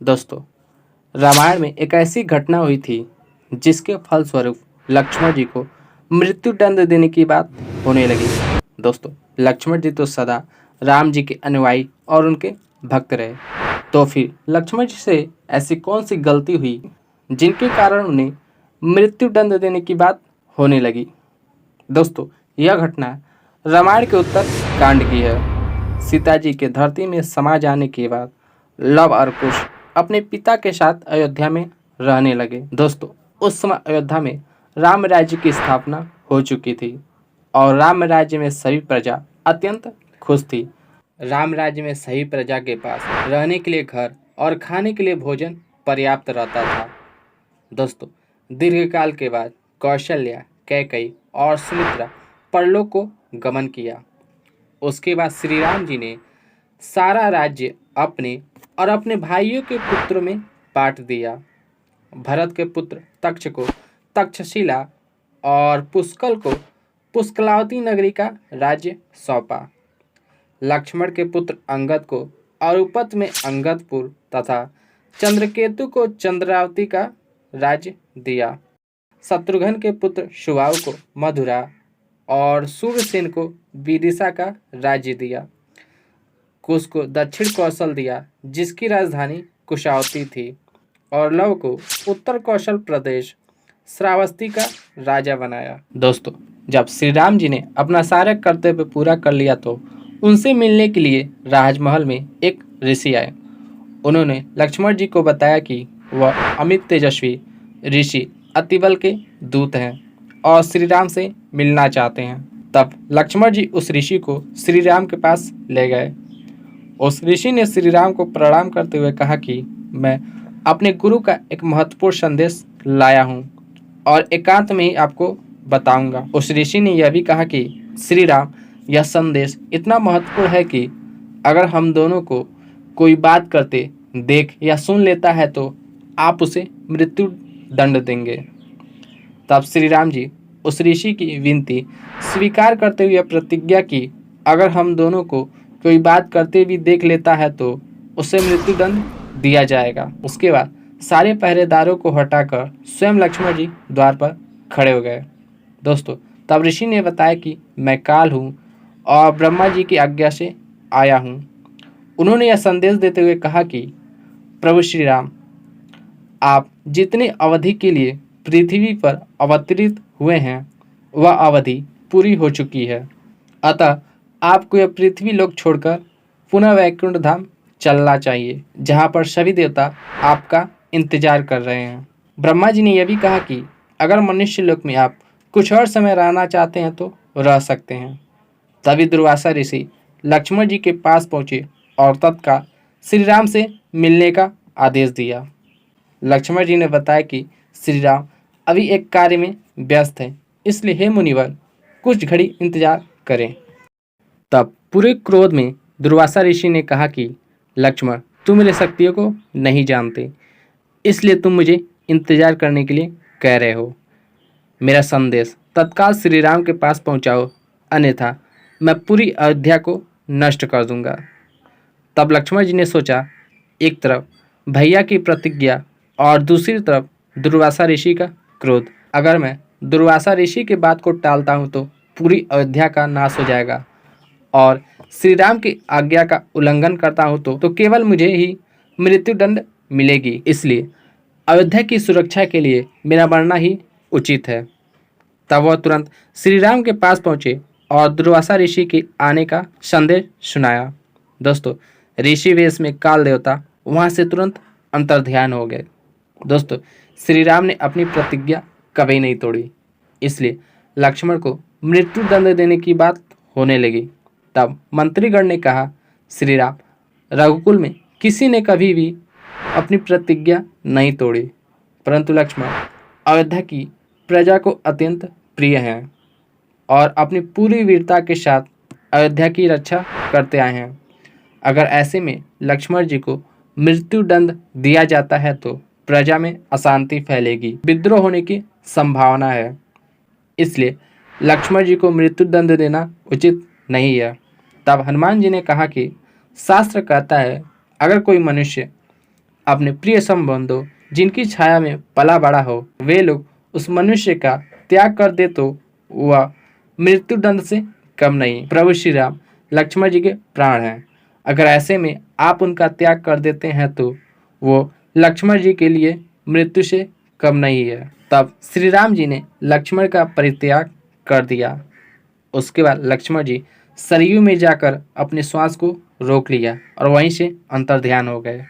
दोस्तों, रामायण में एक ऐसी घटना हुई थी जिसके फलस्वरूप लक्ष्मण जी को मृत्यु दंड देने की बात होने लगी। दोस्तों, लक्ष्मण जी तो सदा राम जी के अनुयायी और उनके भक्त रहे। तो फिर लक्ष्मण जी से ऐसी कौन सी गलती हुई जिनके कारण उन्हें मृत्यु दंड देने की बात होने लगी। दोस्तों, यह घटना रामायण के उत्तर कांड की है। सीता जी के धरती में समा जाने के बाद लव और कुश अपने पिता के साथ अयोध्या में रहने लगे। दोस्तों, उस समय अयोध्या में राम राज्य की स्थापना हो चुकी थी और राम राज्य में सभी प्रजा अत्यंत खुश थी। राम राज्य में सभी प्रजा के पास रहने के लिए घर और खाने के लिए भोजन पर्याप्त रहता था। दोस्तों, दीर्घकाल के बाद कौशल्या, कैकेयी और सुमित्रा परलोक को गमन किया। उसके बाद श्री राम जी ने सारा राज्य अपने और अपने भाइयों के पुत्रों में बांट दिया। भरत के पुत्र तक्ष को तक्षशिला और पुष्कल को पुष्कलावती नगरी का राज्य सौंपा। लक्ष्मण के पुत्र अंगद को औरुपत में अंगदपुर तथा चंद्रकेतु को चंद्रावती का राज्य दिया। शत्रुघ्न के पुत्र सुबाहु को मधुरा और सूर्यसेन को विदिशा का राज्य दिया। कुश को दक्षिण कौशल दिया जिसकी राजधानी कुशावती थी और लव को उत्तर कौशल प्रदेश श्रावस्ती का राजा बनाया। दोस्तों, जब श्री राम जी ने अपना सारा कर्तव्य पूरा कर लिया तो उनसे मिलने के लिए राजमहल में एक ऋषि आए। उन्होंने लक्ष्मण जी को बताया कि वह अमित तेजस्वी ऋषि अतिबल के दूत हैं और श्री राम से मिलना चाहते हैं। तब लक्ष्मण जी उस ऋषि को श्री राम के पास ले गए। उस ऋषि ने श्री राम को प्रणाम करते हुए कहा कि मैं अपने गुरु का एक महत्वपूर्ण संदेश लाया हूँ और एकांत में ही आपको बताऊंगा। उस ऋषि ने यह भी कहा कि श्री राम, यह संदेश इतना महत्वपूर्ण है कि अगर हम दोनों को कोई बात करते देख या सुन लेता है तो आप उसे मृत्यु दंड देंगे। तब श्री राम जी उस ऋषि की विनती स्वीकार करते हुए प्रतिज्ञा की, अगर हम दोनों को कोई बात करते भी देख लेता है तो उसे मृत्युदंड दिया जाएगा। उसके बाद सारे पहरेदारों को हटाकर स्वयं लक्ष्मण जी द्वार पर खड़े हो गए। दोस्तों, तब ऋषि ने बताया कि मैं काल हूँ और ब्रह्मा जी की आज्ञा से आया हूँ। उन्होंने यह संदेश देते हुए कहा कि प्रभु श्री राम, आप जितने अवधि के लिए पृथ्वी पर अवतरित हुए हैं वह अवधि पूरी हो चुकी है, अतः आपको यह पृथ्वी लोक छोड़कर पुनः वैकुंठ धाम चलना चाहिए जहाँ पर सभी देवता आपका इंतजार कर रहे हैं। ब्रह्मा जी ने यह भी कहा कि अगर मनुष्य लोक में आप कुछ और समय रहना चाहते हैं तो रह सकते हैं। तभी दुर्वासा ऋषि लक्ष्मण जी के पास पहुँचे और तत्काल श्री राम से मिलने का आदेश दिया। लक्ष्मण जी ने बताया कि श्री राम अभी एक कार्य में व्यस्त है, इसलिए हे मुनिवर कुछ घड़ी इंतजार करें। तब पूरे क्रोध में दुर्वासा ऋषि ने कहा कि लक्ष्मण, तुम मेरे शक्तियों को नहीं जानते, इसलिए तुम मुझे इंतजार करने के लिए कह रहे हो। मेरा संदेश तत्काल श्री राम के पास पहुंचाओ, अन्यथा मैं पूरी अयोध्या को नष्ट कर दूंगा। तब लक्ष्मण जी ने सोचा, एक तरफ भैया की प्रतिज्ञा और दूसरी तरफ दुर्वासा ऋषि का क्रोध। अगर मैं दुर्वासा ऋषि की बात को टालता हूँ तो पूरी अयोध्या का नाश हो जाएगा और श्री राम की आज्ञा का उल्लंघन करता हूँ तो केवल मुझे ही मृत्युदंड मिलेगी। इसलिए अयोध्या की सुरक्षा के लिए मेरा मरना ही उचित है। तब वह तुरंत श्री राम के पास पहुँचे और दुर्वासा ऋषि के आने का संदेश सुनाया। दोस्तों, ऋषि वेश में काल देवता वहाँ से तुरंत अंतर्ध्यान हो गए। दोस्तों, श्री राम ने अपनी प्रतिज्ञा कभी नहीं तोड़ी, इसलिए लक्ष्मण को मृत्यु दंड देने की बात होने लगी। तब मंत्रीगण ने कहा, श्री राम, रघुकुल में किसी ने कभी भी अपनी प्रतिज्ञा नहीं तोड़ी, परंतु लक्ष्मण अयोध्या की प्रजा को अत्यंत प्रिय हैं और अपनी पूरी वीरता के साथ अयोध्या की रक्षा करते आए हैं। अगर ऐसे में लक्ष्मण जी को मृत्यु दंड दिया जाता है तो प्रजा में अशांति फैलेगी, विद्रोह होने की संभावना है, इसलिए लक्ष्मण जी को मृत्यु दंड देना उचित नहीं है। तब हनुमान जी ने कहा कि शास्त्र कहता है, अगर कोई मनुष्य अपने प्रिय संबंधों जिनकी छाया में पला बड़ा हो, वे लोग उस मनुष्य का त्याग कर दे तो वह मृत्यु दंड से कम नहीं। प्रभु श्री राम लक्ष्मण जी के प्राण हैं। अगर ऐसे में आप उनका त्याग कर देते हैं तो वो लक्ष्मण जी के लिए मृत्यु से कम नहीं है। तब श्री राम जी ने लक्ष्मण का परित्याग कर दिया। उसके बाद लक्ष्मण जी सरयू में जाकर अपने श्वास को रोक लिया और वहीं से अंतर्ध्यान हो गए।